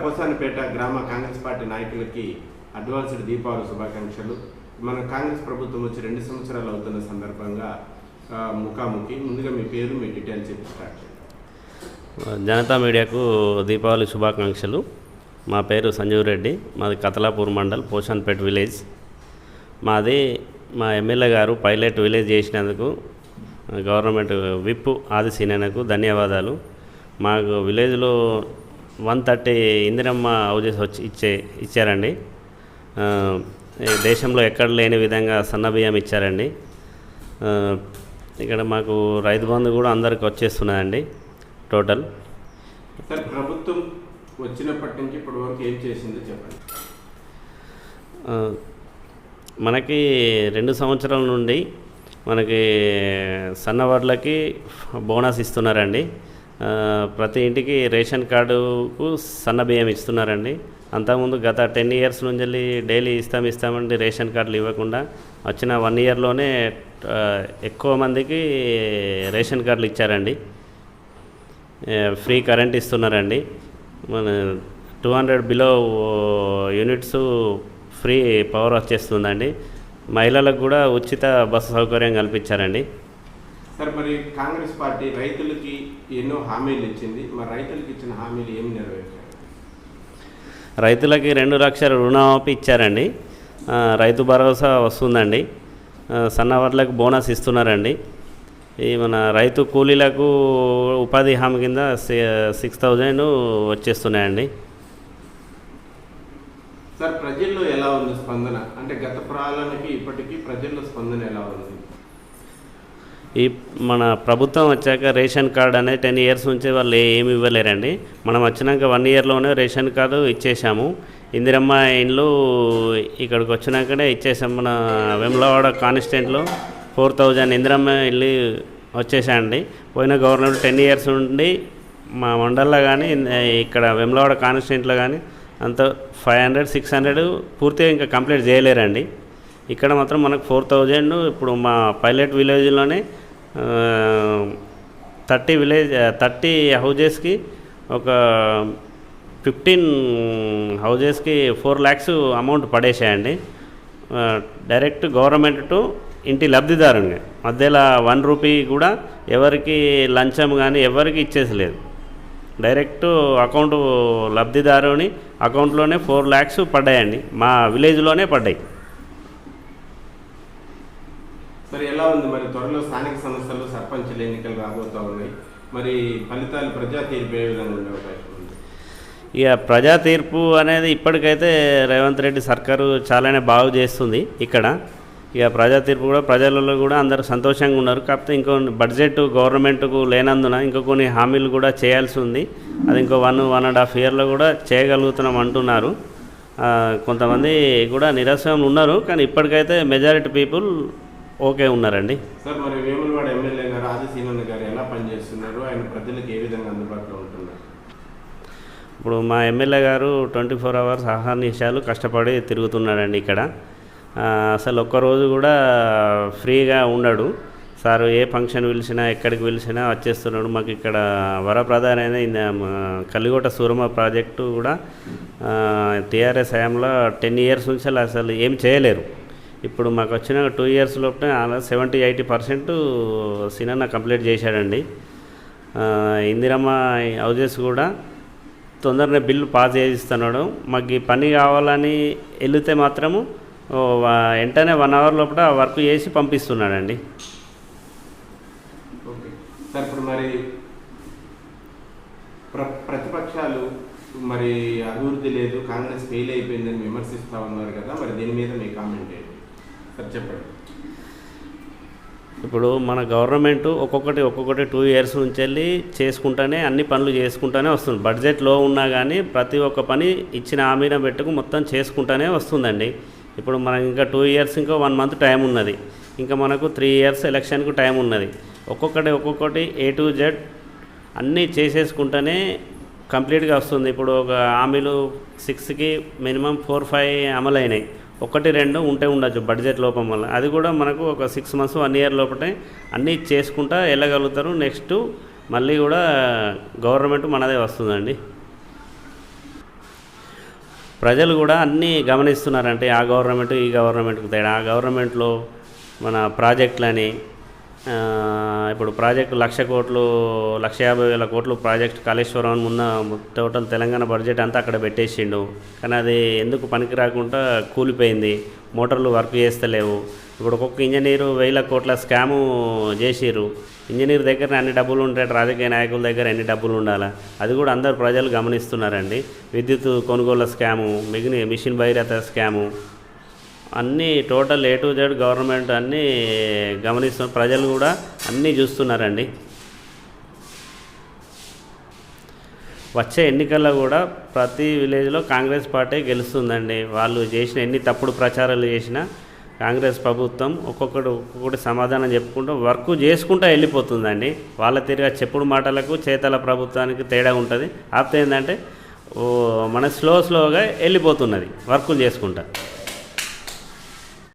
పోసానిపేట గ్రామ కాంగ్రెస్ పార్టీ నాయకులకి అడ్వాన్స్డ్ దీపావళి శుభాకాంక్షలు. మన కాంగ్రెస్ ప్రభుత్వం వచ్చి 2 సంవత్సరాలు అవుతున్న సందర్భంగా ముఖాముఖి. ముందుగా మీ పేరు, మీ డీటెయిల్స్ చెప్పి స్టార్ట్ చేయండి. జనతా మీడియాకు దీపావళి శుభాకాంక్షలు. మా పేరు సంజీవ్ రెడ్డి, మాది కతలాపూర్ మండల్, పోసాన్పేట విలేజ్. మాది మా ఎమ్మెల్యే గారు పైలట్ విలేజ్ చేసినందుకు గవర్నమెంట్ విప్ ఆది సీనకు ధన్యవాదాలు. మాకు విలేజ్లో 130 ఇందిరమ్మ హౌజెస్ ఇచ్చారండి. దేశంలో ఎక్కడ లేని విధంగా సన్న బియ్యం ఇచ్చారండి. ఇక్కడ మాకు రైతు బంధు కూడా అందరికి వచ్చేస్తున్నదండి. టోటల్ సార్, ప్రభుత్వం వచ్చినప్పటి నుంచి ఇప్పటి వరకు ఏం చేసిందో చెప్పండి. మనకి 2 సంవత్సరాల నుండి మనకి సన్నవడ్లకి బోనస్ ఇస్తున్నారండి. ప్రతి ఇంటికి రేషన్ కార్డుకు సన్న బియ్యం ఇస్తున్నారండి. అంతకుముందు గత 10 ఇయర్స్ నుంచి డైలీ ఇస్తామండి రేషన్ కార్డులు ఇవ్వకుండా. వచ్చిన 1 ఇయర్లోనే ఎక్కువ మందికి రేషన్ కార్డులు ఇచ్చారండి. ఫ్రీ కరెంట్ ఇస్తున్నారండి. మన 200 బిలో యూనిట్స్ ఫ్రీ పవర్ వచ్చేస్తుందండి. మహిళలకు కూడా ఉచిత బస్సు సౌకర్యం కల్పించారండి. సార్, మరి కాంగ్రెస్ పార్టీ రైతులకి ఎన్నో హామీలు ఇచ్చింది. మరి రైతులకు ఇచ్చిన హామీలు ఏమి నెరవేర్చారు? రైతులకి 2 లక్షల రుణమాఫీ ఇచ్చారండి. రైతు భరోసా వస్తుందండి. సన్నవడ్లకు బోనస్ ఇస్తున్నారండి. ఈ మన రైతు కూలీలకు ఉపాధి హామీ కింద 6000 వచ్చేస్తున్నాయండి. సార్, ప్రజల్లో ఎలా ఉంది స్పందన? అంటే గత పాలనకి ఇప్పటికీ ప్రజల్లో స్పందన ఎలా ఉంది? ఈ మన ప్రభుత్వం వచ్చాక రేషన్ కార్డు అనేది 10 ఇయర్స్ నుంచి వాళ్ళు ఏమి ఇవ్వలేరండి. మనం వచ్చినాక 1 ఇయర్లోనే రేషన్ కార్డు ఇచ్చేసాము. ఇందిరమ్మ ఇండ్లు ఇక్కడికి వచ్చినాకనే ఇచ్చేసాము. మన వేములవాడ కాన్స్టిట్యూయెంట్లో 4000 ఇందిరమ్మ ఇల్లు వచ్చేసాయండి. పోయిన గవర్నమెంట్ 10 ఇయర్స్ నుండి మా మండల్లో కానీ ఇక్కడ వేములవాడ కాన్స్టిట్యూయెంట్లో కానీ అంత 500-600 పూర్తిగా ఇంకా కంప్లీట్ చేయలేరండి. ఇక్కడ మాత్రం మనకు 4000. ఇప్పుడు మా పైలట్ విలేజ్లోనే 30 హౌజెస్కి ఒక 15 హౌజెస్కి 4 lakhs అమౌంట్ పడేసాయండి. డైరెక్ట్ గవర్నమెంట్ టు ఇంటి లబ్ధిదారుని మధ్యలో 1 రూపీ కూడా ఎవరికి లంచం కానీ ఎవరికి ఇచ్చేసలేదు. డైరెక్ట్ అకౌంట్ లబ్ధిదారుని అకౌంట్లోనే 4 lakhs పడ్డాయండి. మా విలేజ్లోనే పడ్డాయి. మరి ఎలా ఉంది? మరి త్వరలో స్థానిక సంస్థలు సర్పంచుల ఎన్నికలు రాబోతూ ఉన్నాయి. మరి ఫలితాలు ప్రజా తీర్పు ఏ విధంగా ఉండే అవకాశం ఉంది? ఇక ప్రజా తీర్పు అనేది ఇప్పటికైతే రేవంత్ రెడ్డి సర్కారు చాలానే బాగు చేస్తుంది ఇక్కడ. ఇక ప్రజా తీర్పు కూడా ప్రజలలో కూడా అందరూ సంతోషంగా ఉన్నారు. కాకపోతే ఇంకో బడ్జెట్ గవర్నమెంట్కు లేనందున ఇంకో కొన్ని హామీలు కూడా చేయాల్సి ఉంది. అది ఇంకో 1.5 ఇయర్లో కూడా చేయగలుగుతున్నాం అంటున్నారు. కొంతమంది కూడా నిరాశం ఉన్నారు, కానీ ఇప్పటికైతే మెజారిటీ పీపుల్ ఓకే ఉన్నారండి. సార్, మరి వేములవాడ ఎమ్మెల్యే గారు ఆది సీనన్న గారు ఎలా పనిచేస్తున్నారు? ఆయన ప్రజలకు ఏ విధంగా అందుబాటులో ఉంటున్నారు? ఇప్పుడు మా ఎమ్మెల్యే గారు 24 hours అహర్నిశాలు కష్టపడి తిరుగుతున్నాడండి ఇక్కడ. అసలు ఒక్కరోజు కూడా ఫ్రీగా ఉండడు. సార్ ఏ ఫంక్షన్ పిలిచినా ఎక్కడికి పిలిచినా వచ్చేస్తున్నాడు. మాకు ఇక్కడ వరప్రధానమైన కలిగోట సూరమ ప్రాజెక్టు కూడా టీఆర్ఎస్ హయాంలో 10 ఇయర్స్ నుంచి అసలు ఏం చేయలేరు. ఇప్పుడు మాకు వచ్చిన 2 ఇయర్స్ లోపే 70-80% సీనన్న కంప్లీట్ చేశాడండి. ఇందిరమ్మ హౌజెస్ కూడా తొందరనే బిల్లు పాస్ చేయిస్తున్నాడు. మాకు ఈ పని కావాలని వెళితే మాత్రము వెంటనే 1 hour లోపల వర్క్ చేసి పంపిస్తున్నాడండి. ఓకే సార్, ఇప్పుడు మరి ప్రతిపక్షాలు మరి అభివృద్ధి లేదు, కాంగ్రెస్ ఫెయిల్ అయిపోయిందని విమర్శిస్తూ ఉన్నారు కదా, మరి దీని మీద మీ కామెంట్ ఏంటి సార్? చెప్పండి. ఇప్పుడు మన గవర్నమెంట్ ఒక్కొక్కటి 2 ఇయర్స్ నుంచి వెళ్ళి చేసుకుంటానే అన్ని పనులు చేసుకుంటూనే వస్తుంది. బడ్జెట్లో ఉన్నా కానీ ప్రతి ఒక్క పని ఇచ్చిన హామీన పెట్టుకు మొత్తం చేసుకుంటూనే వస్తుందండి. ఇప్పుడు మనకి ఇంకా 2 ఇయర్స్ ఇంకా 1 month టైం ఉన్నది. ఇంకా మనకు 3 years ఎలక్షన్కు టైం ఉన్నది. ఒక్కొక్కటి A to Z అన్నీ చేసేసుకుంటూనే కంప్లీట్గా వస్తుంది. ఇప్పుడు ఒక హామీలు 6కి మినిమం 4-5 అమలైనాయి. 1-2 ఉంటే ఉండొచ్చు బడ్జెట్ లోపం వల్ల. అది కూడా మనకు ఒక 6 months 1 year లోపటే అన్నీ చేసుకుంటా వెళ్ళగలుగుతారు. నెక్స్ట్ మళ్ళీ కూడా గవర్నమెంట్ మనదే వస్తుందండి. ప్రజలు కూడా అన్నీ గమనిస్తున్నారంటే ఆ గవర్నమెంట్ ఈ గవర్నమెంట్కి తేడా. ఆ గవర్నమెంట్లో మన ప్రాజెక్టులని ఇప్పుడు ప్రాజెక్టు 1,00,000 కోట్లు 1,50,000 కోట్లు ప్రాజెక్ట్ కాళేశ్వరం ఉన్న టోటల్ తెలంగాణ బడ్జెట్ అంతా అక్కడ పెట్టేసిండు. కానీ అది ఎందుకు పనికి రాకుండా కూలిపోయింది, మోటార్లు వర్క్ చేస్తలేవు. ఇప్పుడు ఒక్కొక్క ఇంజనీరు 1,000 కోట్ల స్కాము చేసిర్రు. ఇంజనీర్ దగ్గర అన్ని డబ్బులు ఉంటాయి, రాజకీయ నాయకుల దగ్గర ఎన్ని డబ్బులు ఉండాలా, అది కూడా అందరు ప్రజలు గమనిస్తున్నారండి. విద్యుత్ కొనుగోళ్ల స్కాము, మిషన్ భగీరథ స్కాము, అన్నీ total A to Z government అన్నీ గమనిస్తున్నారు. ప్రజలు కూడా అన్నీ చూస్తున్నారండి. వచ్చే ఎన్నికల్లో కూడా ప్రతి విలేజ్లో కాంగ్రెస్ పార్టీ గెలుస్తుందండి. వాళ్ళు చేసిన ఎన్ని తప్పుడు ప్రచారాలు చేసినా కాంగ్రెస్ ప్రభుత్వం ఒక్కొక్కటి సమాధానం చెప్పుకుంటూ వర్క్ చేసుకుంటూ వెళ్ళిపోతుందండి. వాళ్ళ తిరిగి చెప్పుడు మాటలకు చేతల ప్రభుత్వానికి తేడా ఉంటుంది. ఆపితే ఏంటంటే మన స్లోగా వెళ్ళిపోతున్నది వర్కులు చేసుకుంటా.